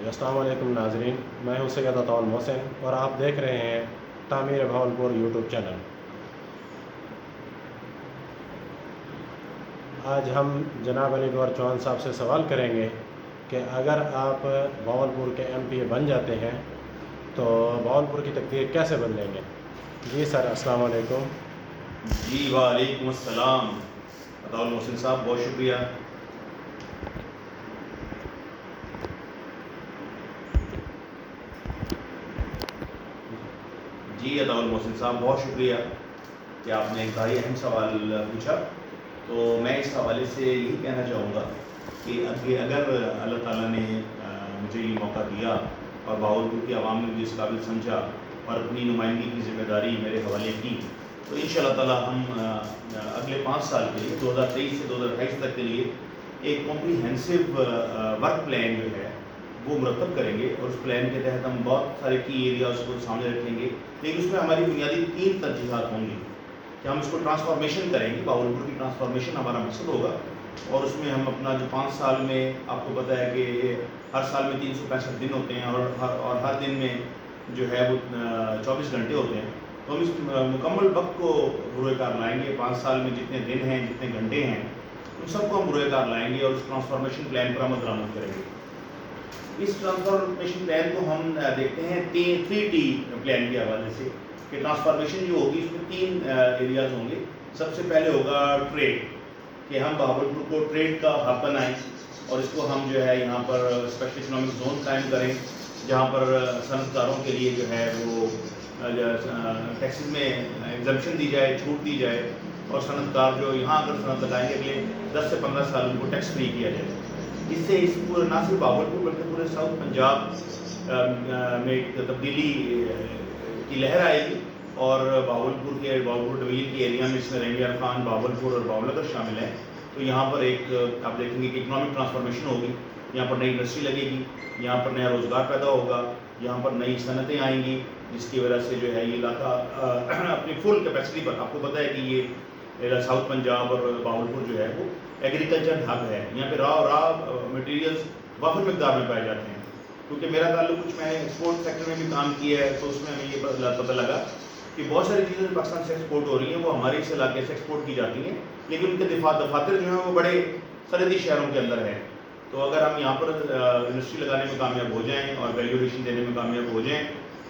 السلام علیکم ناظرین، میں ہوں سید عطاء محسن اور آپ دیکھ رہے ہیں تعمیر بھاولپور یوٹیوب چینل۔ آج ہم جناب علی گور چوہان صاحب سے سوال کریں گے کہ اگر آپ بھاولپور کے ایم پی اے بن جاتے ہیں تو بھاولپور کی تقدیر کیسے بدلیں گے؟ جی سر، السلام علیکم۔ جی وعلیکم السلام عطاء المحسن صاحب، بہت شکریہ۔ جی عطاء المحسن صاحب، بہت شکریہ کہ آپ نے ایک بڑی اہم سوال پوچھا۔ تو میں اس حوالے سے یہی کہنا چاہوں گا کہ اگر اللہ تعالیٰ نے مجھے یہ موقع دیا اور بھاولپور کی عوام نے مجھے اس قابل سمجھا اور اپنی نمائندگی کی ذمہ داری میرے حوالے کی، تو ان شاء اللہ تعالیٰ ہم اگلے 5 سال کے لیے 2023 سے 2028 تک کے لیے ایک کمپریہنسو ورک پلان جو ہے وہ مرتب کریں گے، اور اس پلان کے تحت ہم بہت سارے کی ایریاز کو سامنے رکھیں گے، لیکن اس میں ہماری بنیادی 3 ترجیحات ہوں گی کہ ہم اس کو ٹرانسفارمیشن کریں گے۔ بھاولپور کی ٹرانسفارمیشن ہمارا مقصد ہوگا، اور اس میں ہم اپنا جو 5 سال میں آپ کو پتہ ہے کہ ہر سال میں 365 دن ہوتے ہیں اور ہر دن میں جو ہے وہ 24 گھنٹے ہوتے ہیں، تو ہم اس مکمل وقت کو بروئے کار لائیں گے۔ 5 سال میں جتنے دن ہیں، جتنے گھنٹے ہیں، ان سب کو ہم بروئے کار لائیں گے اور اس ٹرانسفارمیشن پلان پر عمل درآمد کریں گے۔ اس ٹرانسفارمیشن پلان کو ہم دیکھتے ہیں 3T پلان کے حوالے سے کہ ٹرانسفارمیشن جو ہوگی اس میں 3 ایریاز ہوں گے۔ سب سے پہلے ہوگا ٹریڈ، کہ ہم بھاولپور کو ٹریڈ کا ہب بنائیں، اور اس کو ہم جو ہے یہاں پر اسپیشل اکنامک زون قائم کریں، جہاں پر صنعت کاروں کے لیے جو ہے وہ ٹیکسز میں ایگزمپشن دی جائے، چھوٹ دی جائے، اور صنعت کار جو یہاں اگر صنعت لگائیں گے اگلے 10 سے 15 سال ان کو ٹیکس فری کیا جائے۔ اس سے اس پورے نہ صرف بھاولپور بلکہ پورے ساؤتھ پنجاب میں ایک تبدیلی کی لہر آئے گی، اور بھاولپور ڈویژن کی ایریا میں اس میں رنگیار خان، بھاولپور اور بھاول نگر شامل ہیں، تو یہاں پر ایک آپ دیکھیں گے کہ اکنامک ٹرانسفارمیشن ہوگی۔ یہاں پر نئی انڈسٹری لگے گی، یہاں پر نیا روزگار پیدا ہوگا، یہاں پر نئی صنعتیں آئیں گی، جس کی وجہ سے جو ہے یہ علاقہ اپنی فل کیپیسٹی پر، آپ کو پتہ ہے کہ یہ ساؤتھ پنجاب اور بھاولپور جو ہے وہ ایگریکلچر ہب ہے، یہاں پہ را مٹیریلز وافر مقدار میں پائے جاتے ہیں۔ کیونکہ میرا تعلق کچھ، میں نے ایکسپورٹ سیکٹر میں بھی کام کیا ہے، تو اس میں ہمیں یہ پتہ لگا کہ بہت ساری چیزیں پاکستان سے ایکسپورٹ ہو رہی ہیں، وہ ہمارے اس علاقے سے ایکسپورٹ کی جاتی ہیں، لیکن ان کے دفاتر جو ہیں وہ بڑے سرحدی شہروں کے اندر ہیں۔ تو اگر ہم یہاں پر انڈسٹری لگانے میں کامیاب ہو جائیں اور ویلیو ایڈیشن دینے میں کامیاب ہو جائیں،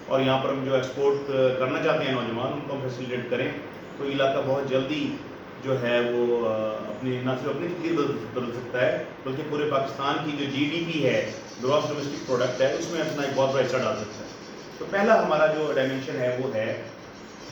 اور یہاں پر ہم جو ایکسپورٹ کرنا چاہتے ہیں نوجوان، ان کو ہم فیسیلیٹیٹ کریں، تو علاقہ بہت جلدی جو ہے وہ اپنی نہ صرف اپنی تقدیر بدل سکتا ہے، بلکہ پورے پاکستان کی جو GDP ہے، گراس ڈومیسٹک پروڈکٹ ہے، اس میں اپنا ایک بہت بڑا حصہ ڈال سکتا ہے۔ تو پہلا ہمارا جو ڈائمینشن ہے وہ ہے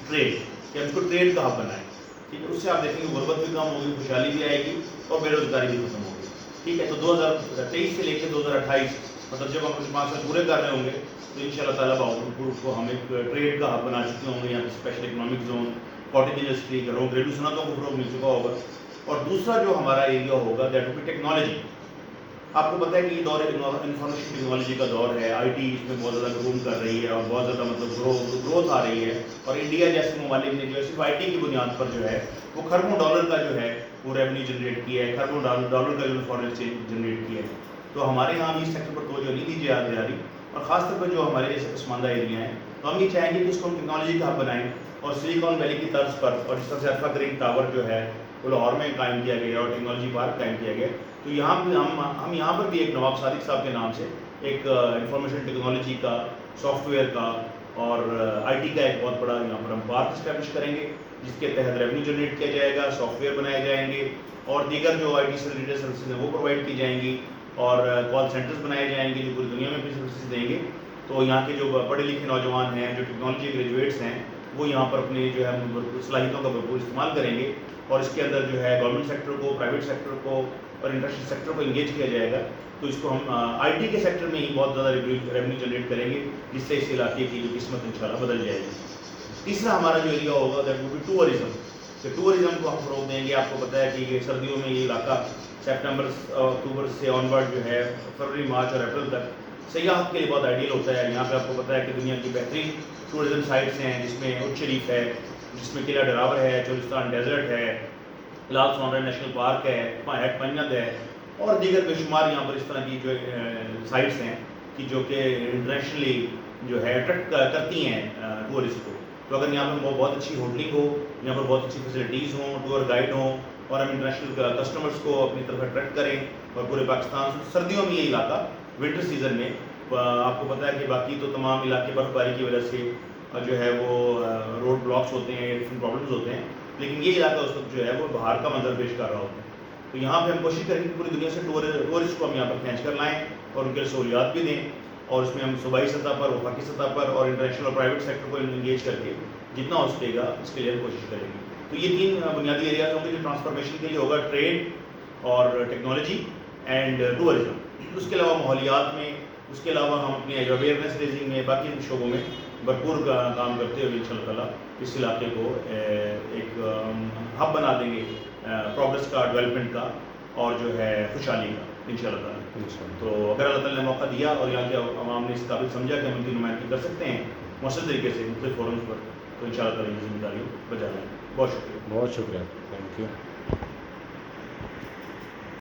ٹریڈ، کہ ہم اس کو ٹریڈ کا ہب بنائیں، ٹھیک ہے۔ اس سے آپ دیکھیں گے غربت بھی کم ہوگی، خوشحالی بھی آئے گی، اور بے روزگاری بھی ختم ہوگی، ٹھیک ہے۔ تو 2023 سے لے کے 2028، مطلب جب ہم کچھ 5 سال پورے کر رہے ہوں گے، تو ان شاء اللہ تعالیٰ بھاولپور کو ہم ایک ٹریڈ کا ہب بنا چکے ہوں گے، یہاں پہ special economic zone, cottage industry, گھریلو صنعتوں کو فروغ مل چکا ہوگا۔ اور دوسرا جو ہمارا ایریا ہوگا دیٹ ول بی ٹیکنالوجی۔ آپ کو پتہ ہے کہ یہ دور انفارمیشن ٹیکنالوجی کا دور ہے، IT اس میں بہت زیادہ گروم کر رہی ہے، اور بہت زیادہ مطلب گروتھ آ رہی ہے، اور انڈیا جیسے ممالک نے جو ہے صرف IT کی بنیاد پر جو ہے وہ کھربوں ڈالر کا جو ہے وہ ریونیو جنریٹ کیا ہے، کھربوں ڈالر کا جو فارن ایکسچینج جنریٹ کیا ہے۔ تو ہمارے یہاں بھی اس سیکٹر پر توجہ نہیں دی جا رہی، اور خاص طور پر جو ہمارے جیسے پسماندہ ایریا ہیں، تو ہم یہ چاہیں گے کہ اس کو ہم ٹیکنالوجی کا ہب بنائیں، اور سلیکان ویلی کی طرز پر، اور جس طرح سے الفا گرین ٹاور جو ہے وہ لاہور میں قائم کیا گیا اور ٹیکنالوجی پارک قائم کیا گیا، تو یہاں پہ ہم یہاں پر بھی ایک نواب صادق صاحب کے نام سے ایک انفارمیشن ٹیکنالوجی کا، سافٹ ویئر کا اور IT کا ایک بہت بڑا یہاں پر ہم پارک اسٹیبلش کریں گے، جس کے تحت ریونیو جنریٹ کیا جائے گا، سافٹ ویئر بنائے جائیں گے، اور دیگر جو IT سے ریلیٹڈ سروسز ہیں وہ پرووائڈ کی جائیں گی، اور کال سینٹرز بنائے جائیں گے جو پوری دنیا میں بھی سروسز دیں گے۔ تو یہاں کے جو پڑھے لکھے نوجوان ہیں، جو ٹیکنالوجی گریجویٹس ہیں، وہ یہاں پر اپنی جو ہے صلاحیتوں کا بھرپور استعمال کریں گے، اور اس کے اندر جو ہے گورنمنٹ سیکٹر کو، پرائیویٹ سیکٹر کو اور انڈسٹری سیکٹر کو انگیج کیا جائے گا، تو اس کو ہم IT کے سیکٹر میں ہی بہت زیادہ ریونیو جنریٹ کریں گے، جس سے اس علاقے کی جو قسمت انشاءاللہ بدل جائے گی۔ تیسرا ہمارا جو ایریا ہوگا دیٹ ول بی ٹورزم، کہ ٹورزم کو ہم فروغ دیں گے۔ آپ کو پتہ ہے کہ یہ سردیوں میں یہ علاقہ سپٹمبر اکتوبر سے آنورڈ جو ہے فروری، مارچ اور اپریل تک سیاحت کے لیے بہت آئیڈیل ہوتا ہے۔ یہاں پہ آپ کو پتہ ہے کہ دنیا کی بہترین ٹورزم سائٹس ہیں، جس میں اچ شریف ہے، جس میں قلعہ ڈراور ہے، چولستان ڈیزرٹ ہے، لال سونڈا نیشنل پارک ہے، ہیٹ پنجت ہے، اور دیگر بے شمار یہاں پر اس طرح کی جو سائٹس ہیں۔ کہ جو کہ انٹرنیشنلی جو ہے اٹریکٹ کرتی ہیں ٹورسٹ کو. تو اگر یہاں پہ بہت اچھی ہوٹلنگ ہو, یہاں پر بہت اچھی فیسلٹیز ہوں, ٹور گائیڈ ہوں, اور ہم انٹرنیشنل کسٹمرس کو اپنی طرف اٹریکٹ کریں, اور پورے پاکستان سے سردیوں میں یہ علاقہ ونٹر سیزن میں آپ کو پتہ ہے کہ باقی تو تمام علاقے برف باری کی وجہ سے جو ہے وہ روڈ بلاکس ہوتے ہیں, ڈفرنٹ پرابلمس ہوتے ہیں, لیکن یہ علاقہ اس وقت جو ہے وہ باہر کا منظر پیش کر رہا ہوتا ہے. تو یہاں پہ ہم کوشش کریں کہ پوری دنیا سے ٹورسٹ کو ہم یہاں پر کھینچ کر لائیں اور ان کے سہولیات بھی دیں, اور اس میں ہم صوبائی سطح پر, وفاقی سطح پر اور انٹرنیشنل اور پرائیویٹ سیکٹر کو انگیج کر کے جتنا ہو سکے گا اس کے لیے ہم کوشش کریں گے. تو یہ 3 بنیادی ایریاز ہوں گے جو ٹرانسفارمیشن کے لیے ہوگا, ٹریڈ اور ٹیکنالوجی اینڈ ٹورزم. اس کے علاوہ ماحولیات میں, اس کے علاوہ ہم اپنے اویئرنیس ریزنگ میں, باقی شعبوں میں بھرپور کام کرتے ہوئے انشاء اللہ تعالیٰ اس علاقے کو ایک ہب بنا دیں گے پروگرس کا, ڈیولپمنٹ کا, اور جو ہے خوشحالی کا انشاء اللہ تعالیٰ. تو اگر اللہ تعالیٰ نے موقع دیا اور یہاں کے عوام نے اس قابل سمجھا کہ ہم ان کی نمائندگی کر سکتے ہیں مؤثر طریقے سے مختلف فورمز پر, تو ان شاء اللہ تعالیٰ یہ ذمہ داری بجا لیں. بہت شکریہ. بہت شکریہ. Thank you.